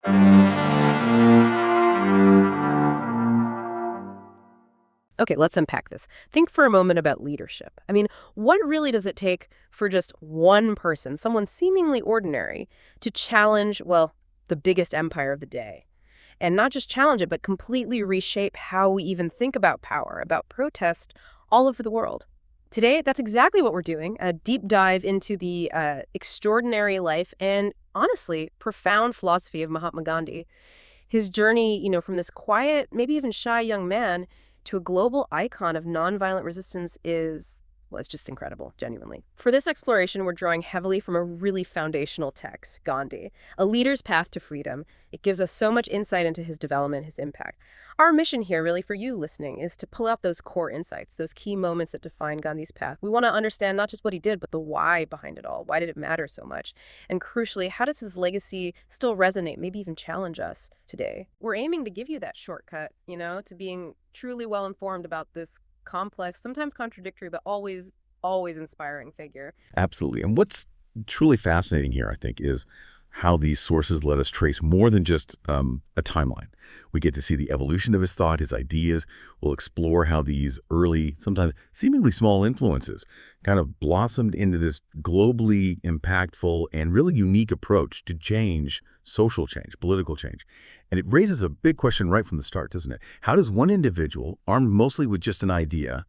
Okay, let's unpack this. Think for a moment about leadership. I mean, what really does it take for just one person, someone seemingly ordinary, to challenge, well, the biggest empire of the day? And not just challenge it, but completely reshape how we even think about power, about protest all over the world. Today, that's exactly what we're doing, a deep dive into the extraordinary life and, honestly, profound philosophy of Mahatma Gandhi. His journey, from this quiet, maybe even shy young man to a global icon of nonviolent resistance is, well, it's just incredible, genuinely. For this exploration, we're drawing heavily from a really foundational text, Gandhi, A Leader's Path to Freedom. It gives us so much insight into his development, his impact. Our mission here, really, for you listening, is to pull out those core insights, those key moments that define Gandhi's path. We want to understand not just what he did, but the why behind it all. Why did it matter so much? And crucially, how does his legacy still resonate, maybe even challenge us today? We're aiming to give you that shortcut, to being truly well informed about this complex, sometimes contradictory, but always inspiring figure. Absolutely. And what's truly fascinating here, I think, is how these sources let us trace more than just a timeline. We get to see the evolution of his thought, his ideas. We'll explore how these early, sometimes seemingly small influences kind of blossomed into this globally impactful and really unique approach to change, social change, political change. And it raises a big question right from the start, doesn't it? How does one individual, armed mostly with just an idea,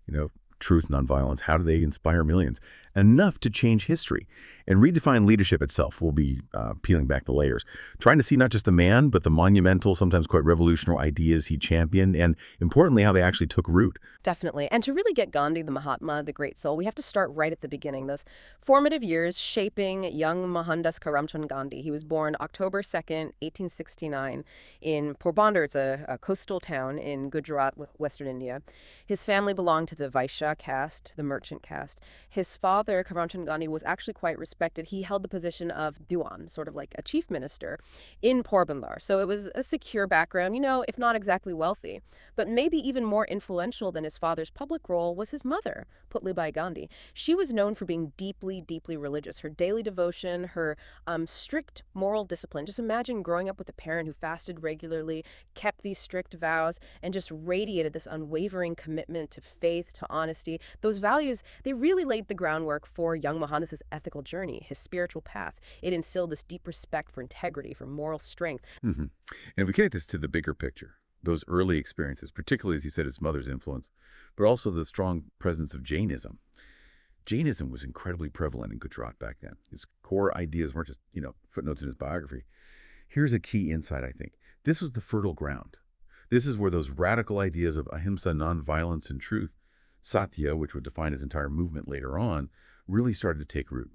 you know, truth, nonviolence, how do they inspire millions? Enough to change history and redefine leadership itself. We'll be peeling back the layers, trying to see not just the man, but the monumental, sometimes quite revolutionary ideas he championed, and importantly, how they actually took root. Definitely. And to really get Gandhi, the Mahatma, the great soul, we have to start right at the beginning, those formative years shaping young Mohandas Karamchand Gandhi. He was born October 2nd, 1869, in Porbandar. It's a coastal town in Gujarat, Western India. His family belonged to the Vaishya caste, the merchant caste. His father, Karamchand Gandhi, was actually quite respected. He held the position of Diwan, sort of like a chief minister, in Porbandar. So it was a secure background, if not exactly wealthy. But maybe even more influential than his father's public role was his mother, Putlibai Gandhi. She was known for being deeply, deeply religious. Her daily devotion, her strict moral discipline. Just imagine growing up with a parent who fasted regularly, kept these strict vows, and just radiated this unwavering commitment to faith, to honesty. Those values, they really laid the groundwork for young Mohandas' ethical journey, his spiritual path. It instilled this deep respect for integrity, for moral strength. And if we connect this to the bigger picture, those early experiences, particularly, as you said, his mother's influence, but also the strong presence of Jainism. Jainism was incredibly prevalent in Gujarat back then. His core ideas weren't just, footnotes in his biography. Here's a key insight, I think. This was the fertile ground. This is where those radical ideas of ahimsa, nonviolence, and truth, satya, which would define his entire movement later on, really started to take root.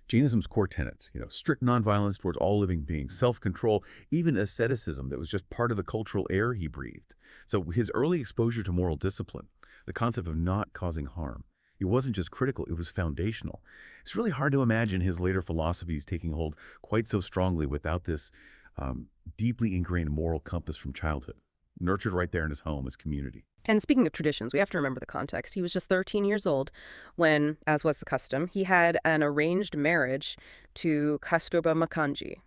Jainism's core tenets, strict nonviolence towards all living beings, self-control, even asceticism that was just part of the cultural air he breathed. So his early exposure to moral discipline, the concept of not causing harm, it wasn't just critical, it was foundational. It's really hard to imagine his later philosophies taking hold quite so strongly without this deeply ingrained moral compass from childhood, nurtured right there in his home, his community. And speaking of traditions, we have to remember the context. He was just 13 years old when, as was the custom, he had an arranged marriage to Kasturba Makanji.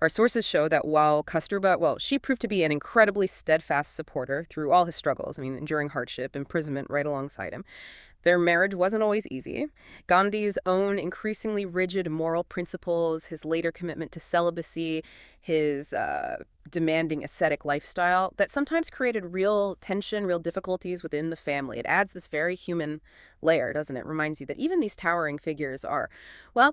Our sources show that while Kasturba, she proved to be an incredibly steadfast supporter through all his struggles, enduring hardship, imprisonment right alongside him. Their marriage wasn't always easy. Gandhi's own increasingly rigid moral principles, his later commitment to celibacy, his demanding ascetic lifestyle, that sometimes created real tension, real difficulties within the family. It adds this very human layer, doesn't it? Reminds you that even these towering figures are,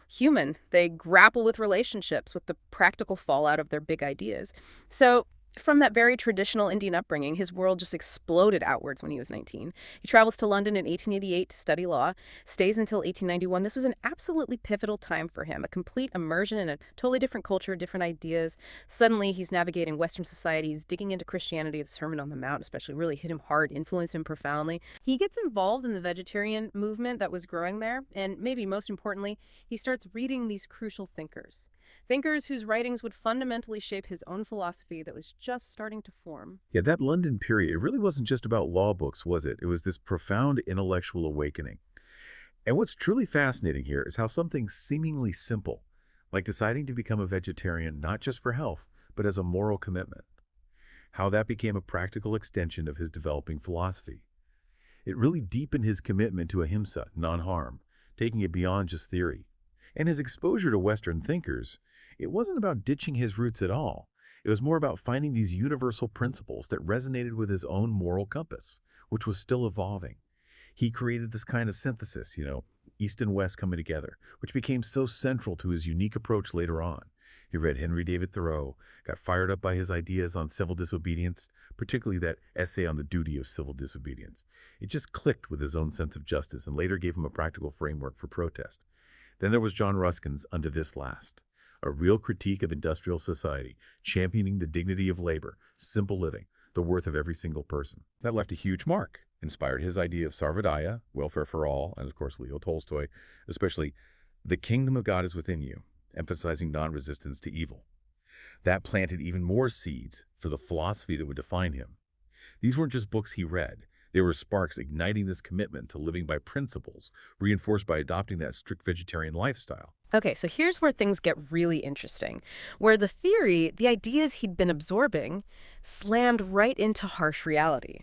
human. They grapple with relationships, with the practical fallout of their big ideas. So from that very traditional Indian upbringing, his world just exploded outwards when he was 19. He travels to London in 1888 to study law, stays until 1891. This was an absolutely pivotal time for him, a complete immersion in a totally different culture, different ideas. Suddenly, he's navigating Western society. He's digging into Christianity. The Sermon on the Mount especially really hit him hard, influenced him profoundly. He gets involved in the vegetarian movement that was growing there, and maybe most importantly, he starts reading these crucial thinkers. Thinkers whose writings would fundamentally shape his own philosophy that was just starting to form. Yeah, that London period, it really wasn't just about law books, was it? It was this profound intellectual awakening. And what's truly fascinating here is how something seemingly simple, like deciding to become a vegetarian not just for health, but as a moral commitment. How that became a practical extension of his developing philosophy. It really deepened his commitment to ahimsa, non-harm, taking it beyond just theory. And his exposure to Western thinkers, it wasn't about ditching his roots at all. It was more about finding these universal principles that resonated with his own moral compass, which was still evolving. He created this kind of synthesis, East and West coming together, which became so central to his unique approach later on. He read Henry David Thoreau, got fired up by his ideas on civil disobedience, particularly that essay on the duty of civil disobedience. It just clicked with his own sense of justice and later gave him a practical framework for protest. Then there was John Ruskin's Unto This Last, a real critique of industrial society, championing the dignity of labor, simple living, the worth of every single person. That left a huge mark, inspired his idea of Sarvodaya, welfare for all, and of course Leo Tolstoy, especially the kingdom of God is within you, emphasizing non-resistance to evil. That planted even more seeds for the philosophy that would define him. These weren't just books he read. They were sparks igniting this commitment to living by principles, reinforced by adopting that strict vegetarian lifestyle. Okay, so here's where things get really interesting, where the theory, the ideas he'd been absorbing, slammed right into harsh reality.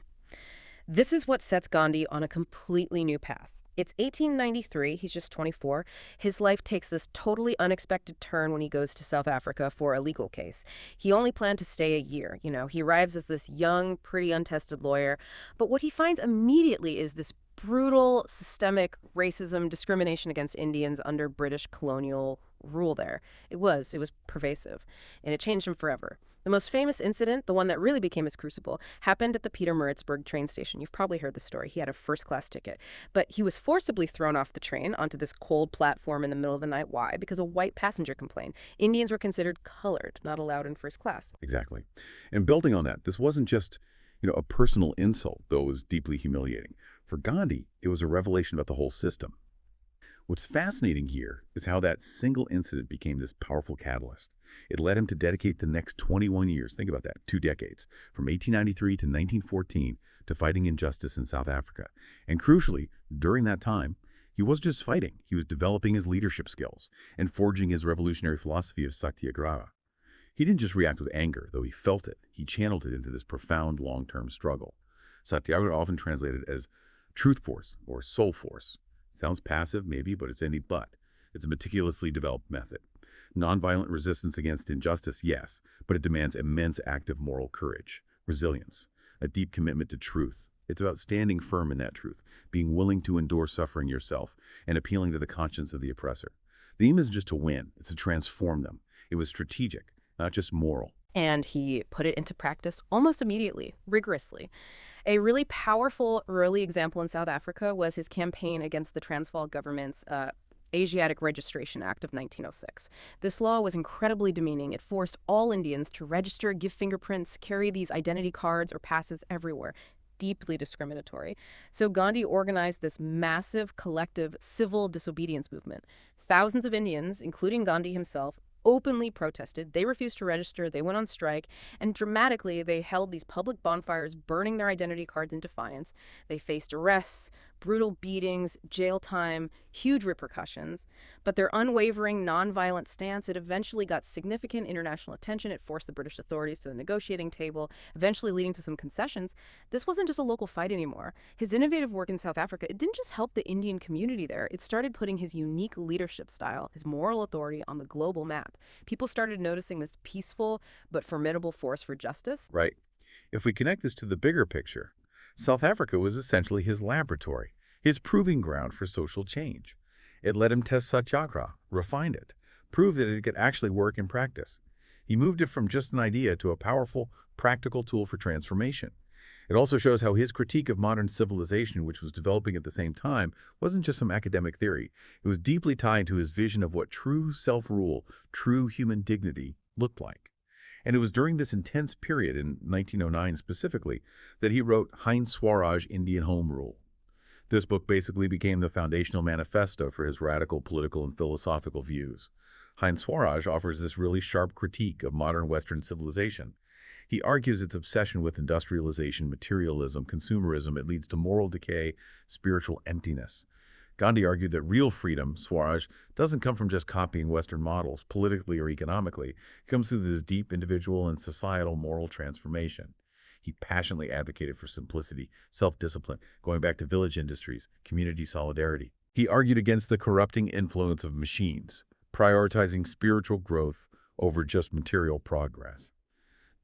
This is what sets Gandhi on a completely new path. It's 1893, he's just 24. His life takes this totally unexpected turn when he goes to South Africa for a legal case. He only planned to stay a year. He arrives as this young, pretty untested lawyer. But what he finds immediately is this brutal, systemic racism, discrimination against Indians under British colonial rule there. It was pervasive, and it changed him forever. The most famous incident, the one that really became his crucible, happened at the Pietermaritzburg train station. You've probably heard the story. He had a first-class ticket, but he was forcibly thrown off the train onto this cold platform in the middle of the night. Why? Because a white passenger complained. Indians were considered colored, not allowed in first class. Exactly. And building on that, this wasn't just, a personal insult, though it was deeply humiliating. For Gandhi, it was a revelation about the whole system. What's fascinating here is how that single incident became this powerful catalyst. It led him to dedicate the next 21 years, think about that, 2 decades, from 1893 to 1914, to fighting injustice in South Africa. And crucially, during that time, he wasn't just fighting, he was developing his leadership skills and forging his revolutionary philosophy of satyagraha. He didn't just react with anger, though he felt it. He channeled it into this profound long-term struggle. Satyagraha often translated as truth force or soul force. Sounds passive, maybe, but it's any but. It's a meticulously developed method. Nonviolent resistance against injustice, yes, but it demands immense active moral courage, resilience, a deep commitment to truth. It's about standing firm in that truth, being willing to endure suffering yourself, and appealing to the conscience of the oppressor. The aim isn't just to win, it's to transform them. It was strategic, not just moral. And he put it into practice almost immediately, rigorously. A really powerful early example in South Africa was his campaign against the Transvaal government's Asiatic Registration Act of 1906. This law was incredibly demeaning. It forced all Indians to register, give fingerprints, carry these identity cards or passes everywhere. Deeply discriminatory. So Gandhi organized this massive collective civil disobedience movement. Thousands of Indians, including Gandhi himself, openly protested. They refused to register. They went on strike. And dramatically, they held these public bonfires, burning their identity cards in defiance. They faced arrests, brutal beatings, jail time, huge repercussions. But their unwavering, nonviolent stance, it eventually got significant international attention. It forced the British authorities to the negotiating table, eventually leading to some concessions. This wasn't just a local fight anymore. His innovative work in South Africa, it didn't just help the Indian community there. It started putting his unique leadership style, his moral authority on the global map. People started noticing this peaceful but formidable force for justice. Right. If we connect this to the bigger picture, South Africa was essentially his laboratory, his proving ground for social change. It let him test satyagraha, refine it, prove that it could actually work in practice. He moved it from just an idea to a powerful, practical tool for transformation. It also shows how his critique of modern civilization, which was developing at the same time, wasn't just some academic theory. It was deeply tied to his vision of what true self-rule, true human dignity looked like. And it was during this intense period, in 1909 specifically, that he wrote Hind Swaraj, Indian Home Rule. This book basically became the foundational manifesto for his radical political and philosophical views. Hind Swaraj offers this really sharp critique of modern Western civilization. He argues its obsession with industrialization, materialism, consumerism, it leads to moral decay, spiritual emptiness. Gandhi argued that real freedom, Swaraj, doesn't come from just copying Western models, politically or economically. It comes through this deep individual and societal moral transformation. He passionately advocated for simplicity, self-discipline, going back to village industries, community solidarity. He argued against the corrupting influence of machines, prioritizing spiritual growth over just material progress.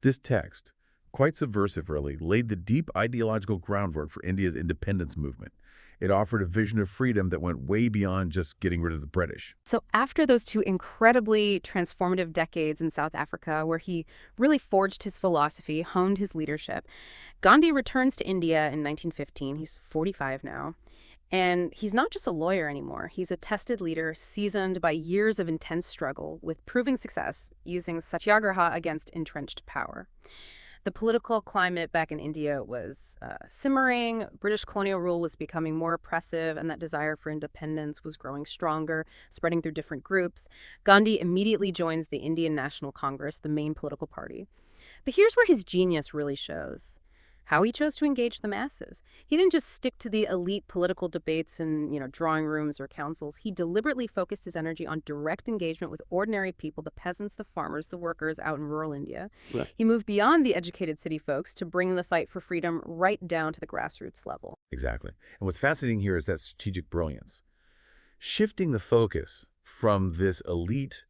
This text, quite subversive really, laid the deep ideological groundwork for India's independence movement. It offered a vision of freedom that went way beyond just getting rid of the British. So after those two incredibly transformative decades in South Africa, where he really forged his philosophy, honed his leadership, Gandhi returns to India in 1915. He's 45 now. And he's not just a lawyer anymore. He's a tested leader, seasoned by years of intense struggle with proving success using satyagraha against entrenched power. The political climate back in India was simmering. British colonial rule was becoming more oppressive, and that desire for independence was growing stronger, spreading through different groups. Gandhi immediately joins the Indian National Congress, the main political party. But here's where his genius really shows. How he chose to engage the masses. He didn't just stick to the elite political debates in, drawing rooms or councils. He deliberately focused his energy on direct engagement with ordinary people, the peasants, the farmers, the workers out in rural India. Right. He moved beyond the educated city folks to bring the fight for freedom right down to the grassroots level. Exactly. And what's fascinating here is that strategic brilliance. Shifting the focus from this elite,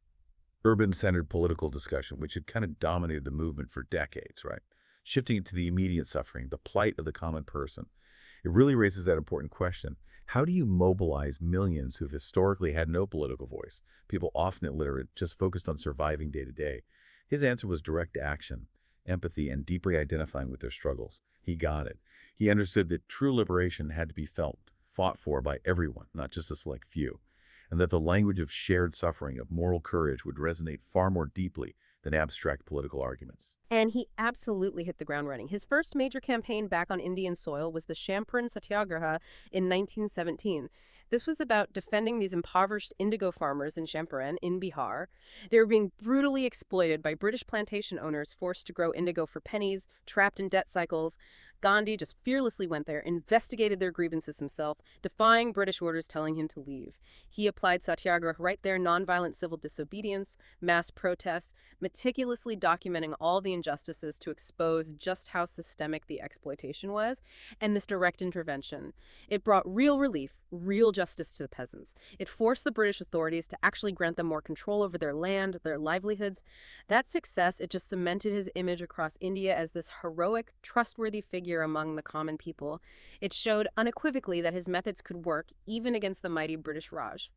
urban-centered political discussion, which had kind of dominated the movement for decades, right? Shifting it to the immediate suffering, the plight of the common person. It really raises that important question. How do you mobilize millions who've historically had no political voice, people often illiterate, just focused on surviving day to day? His answer was direct action, empathy, and deeply identifying with their struggles. He got it. He understood that true liberation had to be felt, fought for by everyone, not just a select few, and that the language of shared suffering, of moral courage, would resonate far more deeply than abstract political arguments. And he absolutely hit the ground running. His first major campaign back on Indian soil was the Champaran Satyagraha in 1917. This was about defending these impoverished indigo farmers in Champaran in Bihar. They were being brutally exploited by British plantation owners forced to grow indigo for pennies, trapped in debt cycles. Gandhi just fearlessly went there, investigated their grievances himself, defying British orders telling him to leave. He applied satyagraha right there, nonviolent civil disobedience, mass protests, meticulously documenting all the injustices to expose just how systemic the exploitation was, and this direct intervention. It brought real relief, real justice to the peasants. It forced the British authorities to actually grant them more control over their land, their livelihoods. That success, it just cemented his image across India as this heroic, trustworthy figure among the common people. It showed unequivocally that his methods could work even against the mighty British Raj.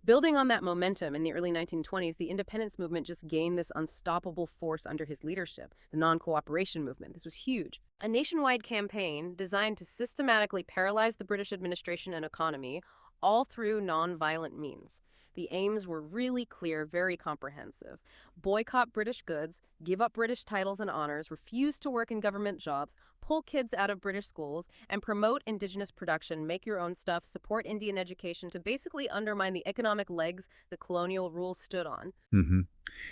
Building on that momentum in the early 1920s, the independence movement just gained this unstoppable force under his leadership, the non-cooperation movement. This was huge. A nationwide campaign designed to systematically paralyze the British administration and economy, all through non-violent means. The aims were really clear, very comprehensive. Boycott British goods, give up British titles and honors, refuse to work in government jobs, pull kids out of British schools, and promote indigenous production, make your own stuff, support Indian education to basically undermine the economic legs the colonial rule stood on. Mm-hmm.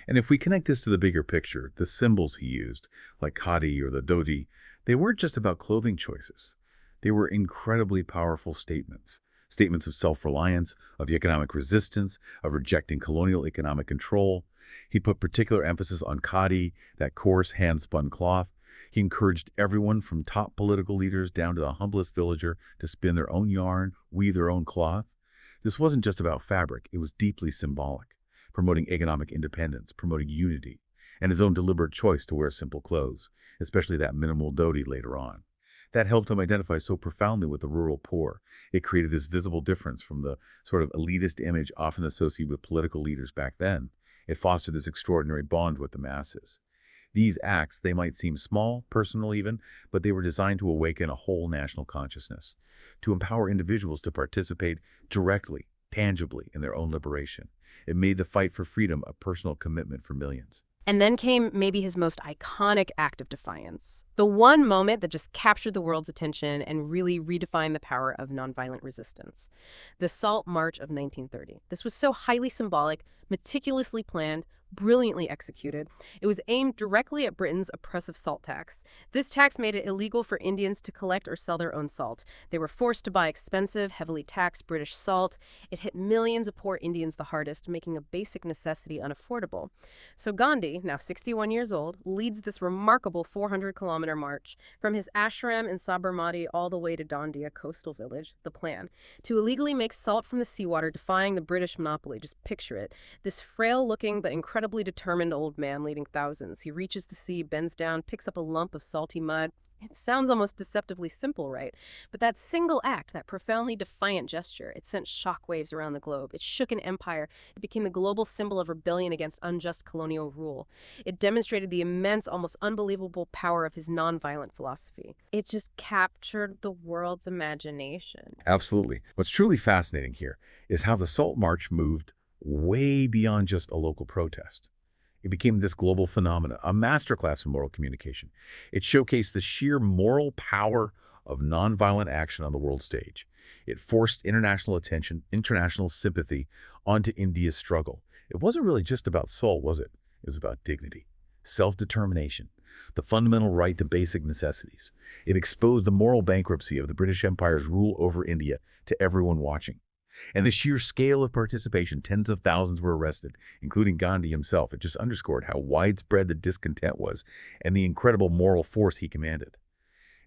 And if we connect this to the bigger picture, the symbols he used, like khadi or the dhoti, they weren't just about clothing choices. They were incredibly powerful statements. Statements of self-reliance, of economic resistance, of rejecting colonial economic control. He put particular emphasis on khadi, that coarse hand-spun cloth. He encouraged everyone from top political leaders down to the humblest villager to spin their own yarn, weave their own cloth. This wasn't just about fabric, it was deeply symbolic, promoting economic independence, promoting unity, and his own deliberate choice to wear simple clothes, especially that minimal dhoti later on. That helped him identify so profoundly with the rural poor. It created this visible difference from the sort of elitist image often associated with political leaders back then. It fostered this extraordinary bond with the masses. These acts, they might seem small, personal even, but they were designed to awaken a whole national consciousness, to empower individuals to participate directly, tangibly in their own liberation. It made the fight for freedom a personal commitment for millions. And then came maybe his most iconic act of defiance. The one moment that just captured the world's attention and really redefined the power of nonviolent resistance. The Salt March of 1930. This was so highly symbolic, meticulously planned, brilliantly executed. It was aimed directly at Britain's oppressive salt tax. This tax made it illegal for Indians to collect or sell their own salt. They were forced to buy expensive, heavily taxed British salt. It hit millions of poor Indians the hardest, making a basic necessity unaffordable. So Gandhi, now 61 years old, leads this remarkable 400-kilometer march from his ashram in Sabarmati all the way to Dandiya coastal village, the plan, to illegally make salt from the seawater, defying the British monopoly. Just picture it. This frail-looking but incredibly determined old man leading thousands. He reaches the sea, bends down, picks up a lump of salty mud. It sounds almost deceptively simple, right? But that single act, that profoundly defiant gesture, it sent shockwaves around the globe. It shook an empire. It became the global symbol of rebellion against unjust colonial rule. It demonstrated the immense, almost unbelievable power of his nonviolent philosophy. It just captured the world's imagination. Absolutely. What's truly fascinating here is how the Salt March moved way beyond just a local protest. It became this global phenomenon, a masterclass in moral communication. It showcased the sheer moral power of nonviolent action on the world stage. It forced international attention, international sympathy onto India's struggle. It wasn't really just about soul, was it? It was about dignity, self-determination, the fundamental right to basic necessities. It exposed the moral bankruptcy of the British Empire's rule over India to everyone watching. And the sheer scale of participation, tens of thousands were arrested, including Gandhi himself. It just underscored how widespread the discontent was and the incredible moral force he commanded.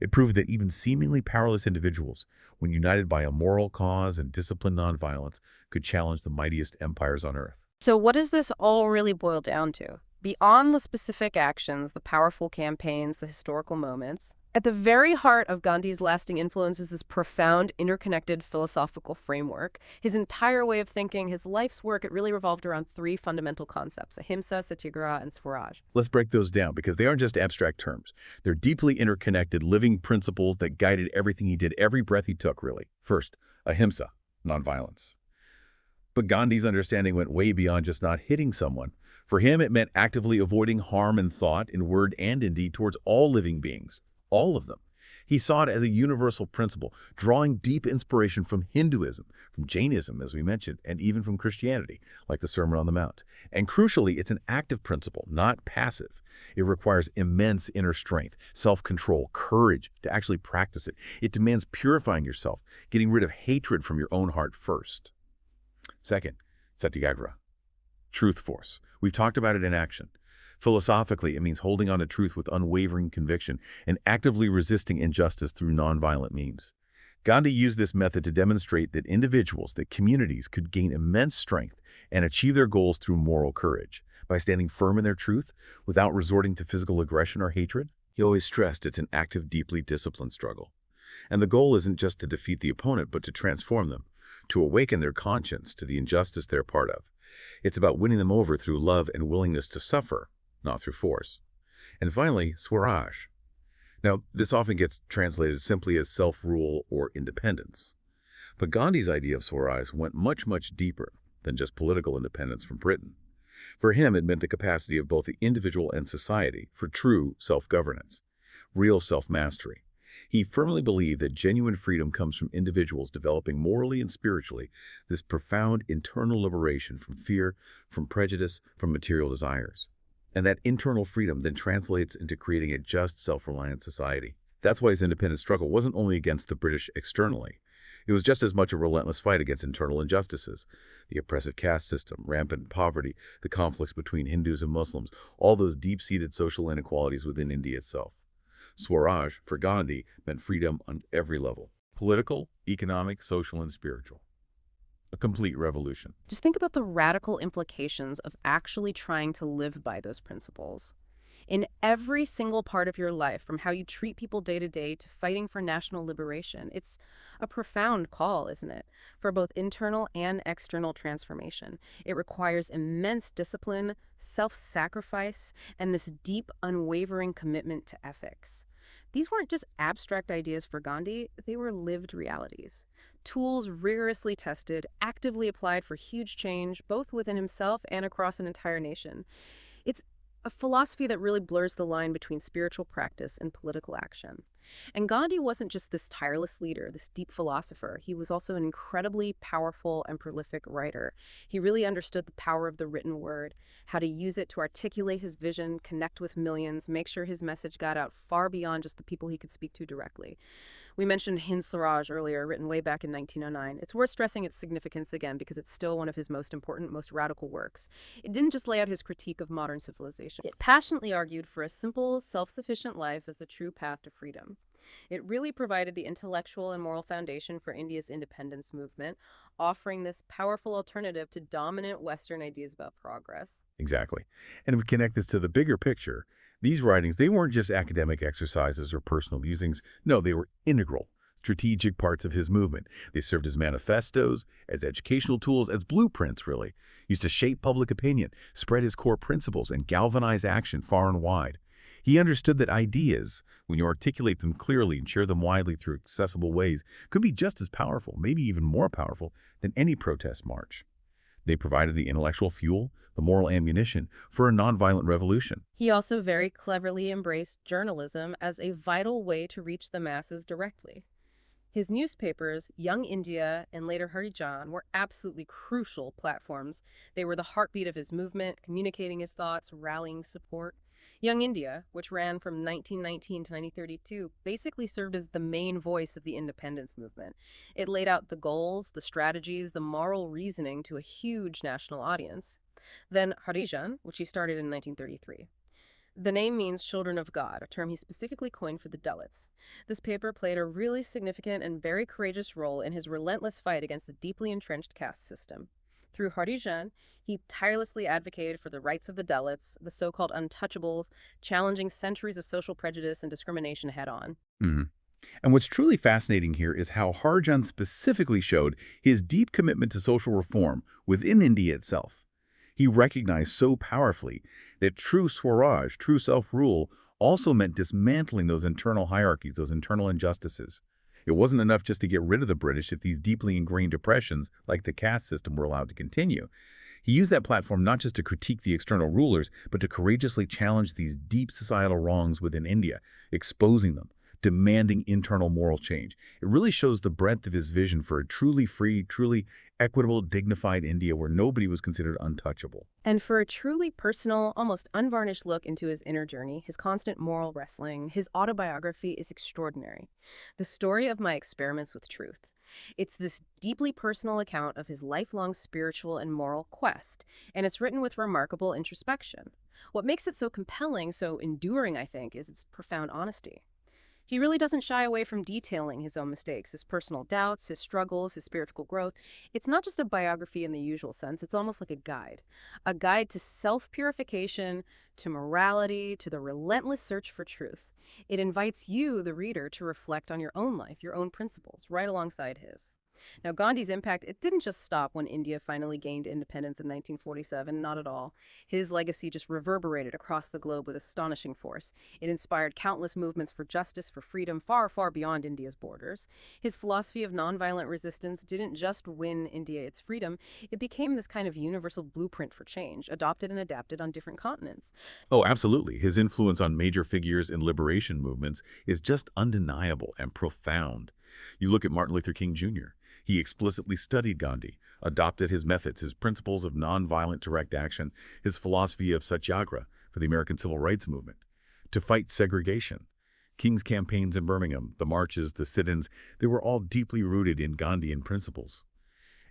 It proved that even seemingly powerless individuals, when united by a moral cause and disciplined nonviolence, could challenge the mightiest empires on earth. So what does this all really boil down to? Beyond the specific actions, the powerful campaigns, the historical moments, at the very heart of Gandhi's lasting influence is this profound, interconnected philosophical framework. His entire way of thinking, his life's work, it really revolved around three fundamental concepts: ahimsa, satyagraha, and swaraj. Let's break those down because they aren't just abstract terms. They're deeply interconnected, living principles that guided everything he did, every breath he took, really. First, ahimsa, nonviolence. But Gandhi's understanding went way beyond just not hitting someone. For him, it meant actively avoiding harm in thought, in word, and in deed towards all living beings. All of them. He saw it as a universal principle, drawing deep inspiration from Hinduism, from Jainism, as we mentioned, and even from Christianity, like the Sermon on the Mount. And crucially, it's an active principle, not passive. It requires immense inner strength, self-control, courage to actually practice it. It demands purifying yourself, getting rid of hatred from your own heart first. Second, satyagraha, truth force. We've talked about it in action. Philosophically, it means holding on to truth with unwavering conviction and actively resisting injustice through nonviolent means. Gandhi used this method to demonstrate that individuals, that communities could gain immense strength and achieve their goals through moral courage by standing firm in their truth without resorting to physical aggression or hatred. He always stressed it's an active, deeply disciplined struggle. And the goal isn't just to defeat the opponent, but to transform them, to awaken their conscience to the injustice they're part of. It's about winning them over through love and willingness to suffer, not through force. And finally, swaraj. Now, this often gets translated simply as self-rule or independence. But Gandhi's idea of swaraj went much, much deeper than just political independence from Britain. For him, it meant the capacity of both the individual and society for true self-governance, real self-mastery. He firmly believed that genuine freedom comes from individuals developing morally and spiritually this profound internal liberation from fear, from prejudice, from material desires. And that internal freedom then translates into creating a just, self-reliant society. That's why his independence struggle wasn't only against the British externally. It was just as much a relentless fight against internal injustices, the oppressive caste system, rampant poverty, the conflicts between Hindus and Muslims, all those deep-seated social inequalities within India itself. Swaraj, for Gandhi, meant freedom on every level: political, economic, social, and spiritual. A complete revolution. Just think about the radical implications of actually trying to live by those principles. In every single part of your life, from how you treat people day to day to fighting for national liberation, it's a profound call, isn't it? For both internal and external transformation. It requires immense discipline, self-sacrifice, and this deep, unwavering commitment to ethics. These weren't just abstract ideas for Gandhi, they were lived realities. Tools rigorously tested, actively applied for huge change, both within himself and across an entire nation. It's a philosophy that really blurs the line between spiritual practice and political action. And Gandhi wasn't just this tireless leader, this deep philosopher. He was also an incredibly powerful and prolific writer. He really understood the power of the written word, how to use it to articulate his vision, connect with millions, make sure his message got out far beyond just the people he could speak to directly. We mentioned Hind Swaraj earlier, written way back in 1909. It's worth stressing its significance again because it's still one of his most important, most radical works. It didn't just lay out his critique of modern civilization. It passionately argued for a simple, self-sufficient life as the true path to freedom. It really provided the intellectual and moral foundation for India's independence movement, offering this powerful alternative to dominant Western ideas about progress. Exactly. And if we connect this to the bigger picture, these writings, they weren't just academic exercises or personal musings. No, they were integral, strategic parts of his movement. They served as manifestos, as educational tools, as blueprints, really. Used to shape public opinion, spread his core principles, and galvanize action far and wide. He understood that ideas, when you articulate them clearly and share them widely through accessible ways, could be just as powerful, maybe even more powerful, than any protest march. They provided the intellectual fuel, the moral ammunition for a nonviolent revolution. He also very cleverly embraced journalism as a vital way to reach the masses directly. His newspapers, Young India and later Harijan, were absolutely crucial platforms. They were the heartbeat of his movement, communicating his thoughts, rallying support. Young India, which ran from 1919 to 1932, basically served as the main voice of the independence movement. It laid out the goals, the strategies, the moral reasoning to a huge national audience. Then Harijan, which he started in 1933. The name means children of God, a term he specifically coined for the Dalits. This paper played a really significant and very courageous role in his relentless fight against the deeply entrenched caste system. Through Harijan, he tirelessly advocated for the rights of the Dalits, the so-called untouchables, challenging centuries of social prejudice and discrimination head-on. Mhm. And what's truly fascinating here is how Harjan specifically showed his deep commitment to social reform within India itself. He recognized so powerfully that true Swaraj, true self-rule, also meant dismantling those internal hierarchies, those internal injustices. It wasn't enough just to get rid of the British if these deeply ingrained oppressions, like the caste system, were allowed to continue. He used that platform not just to critique the external rulers, but to courageously challenge these deep societal wrongs within India, exposing them, demanding internal moral change. It really shows the breadth of his vision for a truly free, truly equitable, dignified India where nobody was considered untouchable. And for a truly personal, almost unvarnished look into his inner journey, his constant moral wrestling, his autobiography is extraordinary. The story of my experiments with truth. It's this deeply personal account of his lifelong spiritual and moral quest, and it's written with remarkable introspection. What makes it so compelling, so enduring, I think, is its profound honesty. He really doesn't shy away from detailing his own mistakes, his personal doubts, his struggles, his spiritual growth. It's not just a biography in the usual sense, it's almost like a guide to self-purification, to morality, to the relentless search for truth. It invites you, the reader, to reflect on your own life, your own principles, right alongside his. Now, Gandhi's impact, it didn't just stop when India finally gained independence in 1947, not at all. His legacy just reverberated across the globe with astonishing force. It inspired countless movements for justice, for freedom, far, far beyond India's borders. His philosophy of nonviolent resistance didn't just win India its freedom, it became this kind of universal blueprint for change, adopted and adapted on different continents. Oh, absolutely. His influence on major figures in liberation movements is just undeniable and profound. You look at Martin Luther King Jr. He explicitly studied Gandhi, adopted his methods, his principles of nonviolent direct action, his philosophy of satyagraha for the American Civil Rights Movement, to fight segregation. King's campaigns in Birmingham, the marches, the sit-ins, they were all deeply rooted in Gandhian principles.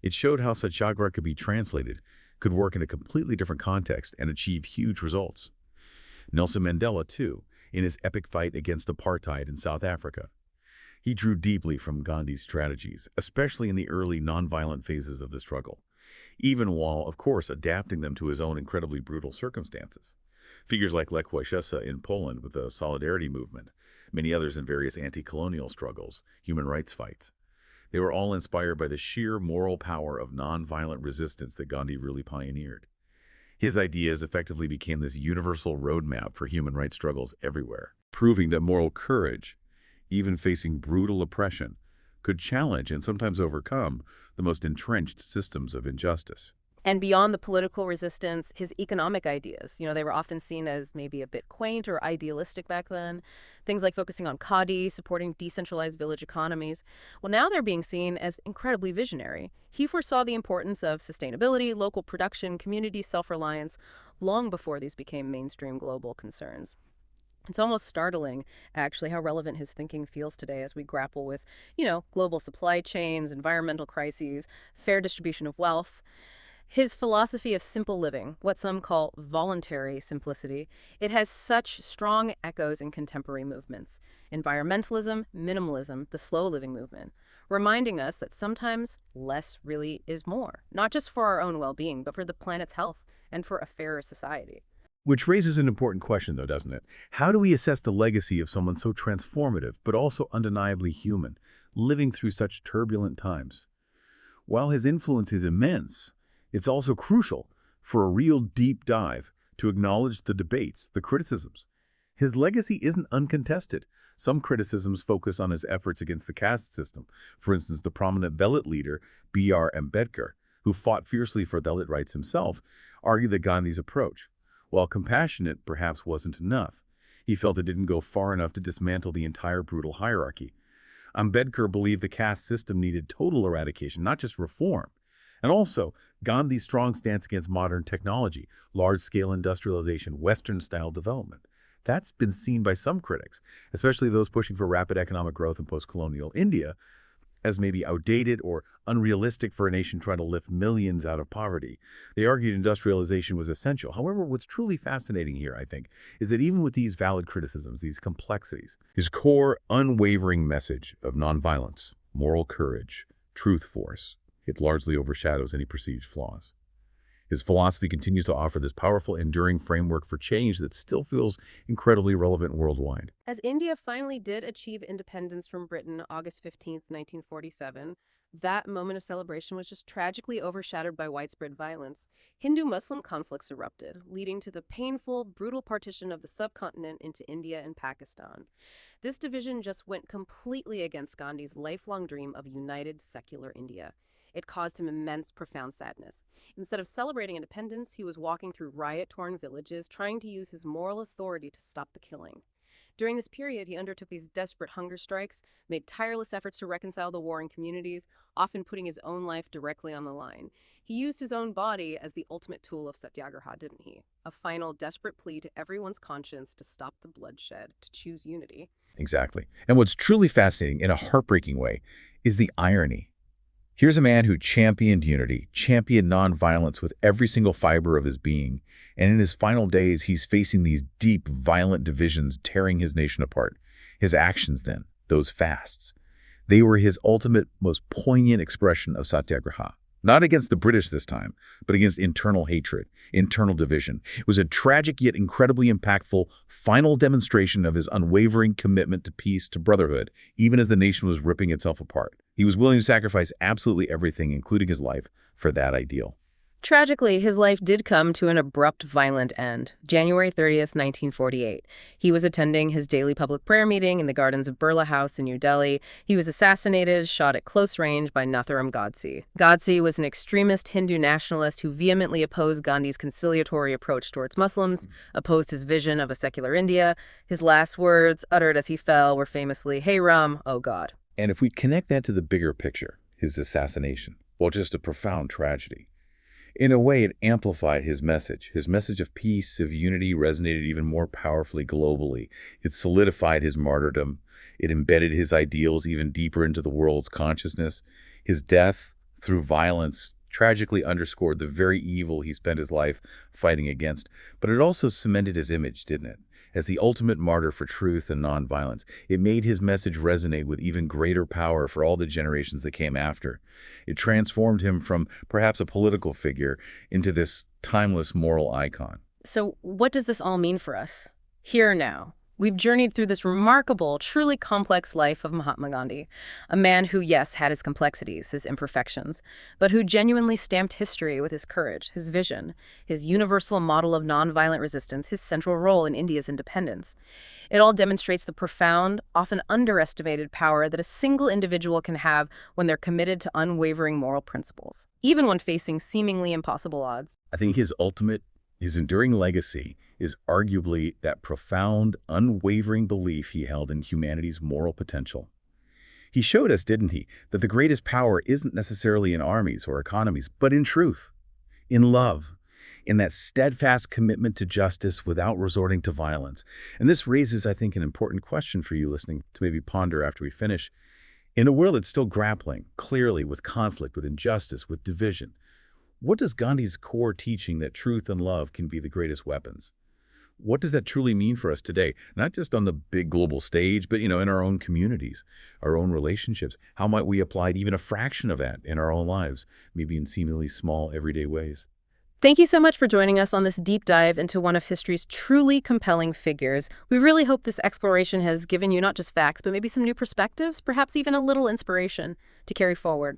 It showed how satyagraha could be translated, could work in a completely different context and achieve huge results. Nelson Mandela, too, in his epic fight against apartheid in South Africa. He drew deeply from Gandhi's strategies, especially in the early nonviolent phases of the struggle, even while, of course, adapting them to his own incredibly brutal circumstances. Figures like Lech Walesa in Poland with the Solidarity movement, many others in various anti-colonial struggles, human rights fights. They were all inspired by the sheer moral power of nonviolent resistance that Gandhi really pioneered. His ideas effectively became this universal roadmap for human rights struggles everywhere, proving that moral courage, even facing brutal oppression, could challenge and sometimes overcome the most entrenched systems of injustice. And beyond the political resistance, his economic ideas, they were often seen as maybe a bit quaint or idealistic back then. Things like focusing on khadi, supporting decentralized village economies. Well, now they're being seen as incredibly visionary. He foresaw the importance of sustainability, local production, community self-reliance, long before these became mainstream global concerns. It's almost startling, actually, how relevant his thinking feels today as we grapple with, global supply chains, environmental crises, fair distribution of wealth. His philosophy of simple living, what some call voluntary simplicity, it has such strong echoes in contemporary movements. Environmentalism, minimalism, the slow living movement, reminding us that sometimes less really is more, not just for our own well-being, but for the planet's health and for a fairer society. Which raises an important question, though, doesn't it? How do we assess the legacy of someone so transformative, but also undeniably human, living through such turbulent times? While his influence is immense, it's also crucial for a real deep dive to acknowledge the debates, the criticisms. His legacy isn't uncontested. Some criticisms focus on his efforts against the caste system. For instance, the prominent Dalit leader, B.R. Ambedkar, who fought fiercely for Dalit rights himself, argued that Gandhi's approach, while compassionate, perhaps wasn't enough. He felt it didn't go far enough to dismantle the entire brutal hierarchy. Ambedkar believed the caste system needed total eradication, not just reform. And also, Gandhi's strong stance against modern technology, large-scale industrialization, Western-style development. That's been seen by some critics, especially those pushing for rapid economic growth in post-colonial India, as maybe outdated or unrealistic for a nation trying to lift millions out of poverty. They argued industrialization was essential. However, what's truly fascinating here, I think, is that even with these valid criticisms, these complexities, his core, unwavering message of nonviolence, moral courage, truth force, it largely overshadows any perceived flaws. His philosophy continues to offer this powerful, enduring framework for change that still feels incredibly relevant worldwide. As India finally did achieve independence from Britain August 15th, 1947, that moment of celebration was just tragically overshadowed by widespread violence. Hindu-Muslim conflicts erupted, leading to the painful, brutal partition of the subcontinent into India and Pakistan. This division just went completely against Gandhi's lifelong dream of a united, secular India. It caused him immense, profound sadness. Instead of celebrating independence, he was walking through riot-torn villages, trying to use his moral authority to stop the killing. During this period, he undertook these desperate hunger strikes, made tireless efforts to reconcile the warring communities, often putting his own life directly on the line. He used his own body as the ultimate tool of satyagraha, didn't he? A final, desperate plea to everyone's conscience to stop the bloodshed, to choose unity. Exactly. And what's truly fascinating, in a heartbreaking way, is the irony. Here's a man who championed unity, championed nonviolence with every single fiber of his being, and in his final days, he's facing these deep, violent divisions tearing his nation apart. His actions then, those fasts, they were his ultimate, most poignant expression of satyagraha. Not against the British this time, but against internal hatred, internal division. It was a tragic yet incredibly impactful final demonstration of his unwavering commitment to peace, to brotherhood, even as the nation was ripping itself apart. He was willing to sacrifice absolutely everything, including his life, for that ideal. Tragically, his life did come to an abrupt, violent end. January 30th, 1948. He was attending his daily public prayer meeting in the gardens of Birla House in New Delhi. He was assassinated, shot at close range by Nathuram Godse. Godse was an extremist Hindu nationalist who vehemently opposed Gandhi's conciliatory approach towards Muslims, opposed his vision of a secular India. His last words, uttered as he fell, were famously, "Hey Ram, oh God." And if we connect that to the bigger picture, his assassination, well, just a profound tragedy. In a way, it amplified his message. His message of peace, of unity, resonated even more powerfully globally. It solidified his martyrdom. It embedded his ideals even deeper into the world's consciousness. His death, through violence, tragically underscored the very evil he spent his life fighting against. But it also cemented his image, didn't it? As the ultimate martyr for truth and nonviolence. It made his message resonate with even greater power for all the generations that came after. It transformed him from perhaps a political figure into this timeless moral icon. So what does this all mean for us? Here now. We've journeyed through this remarkable, truly complex life of Mahatma Gandhi, a man who, yes, had his complexities, his imperfections, but who genuinely stamped history with his courage, his vision, his universal model of nonviolent resistance, his central role in India's independence. It all demonstrates the profound, often underestimated power that a single individual can have when they're committed to unwavering moral principles, even when facing seemingly impossible odds. I think his enduring legacy is arguably that profound, unwavering belief he held in humanity's moral potential. He showed us, didn't he, that the greatest power isn't necessarily in armies or economies, but in truth, in love, in that steadfast commitment to justice without resorting to violence. And this raises, I think, an important question for you listening to maybe ponder after we finish. In a world that's still grappling, clearly, with conflict, with injustice, with division, what does Gandhi's core teaching that truth and love can be the greatest weapons? What does that truly mean for us today? Not just on the big global stage, but, in our own communities, our own relationships. How might we apply even a fraction of that in our own lives, maybe in seemingly small, everyday ways? Thank you so much for joining us on this deep dive into one of history's truly compelling figures. We really hope this exploration has given you not just facts, but maybe some new perspectives, perhaps even a little inspiration to carry forward.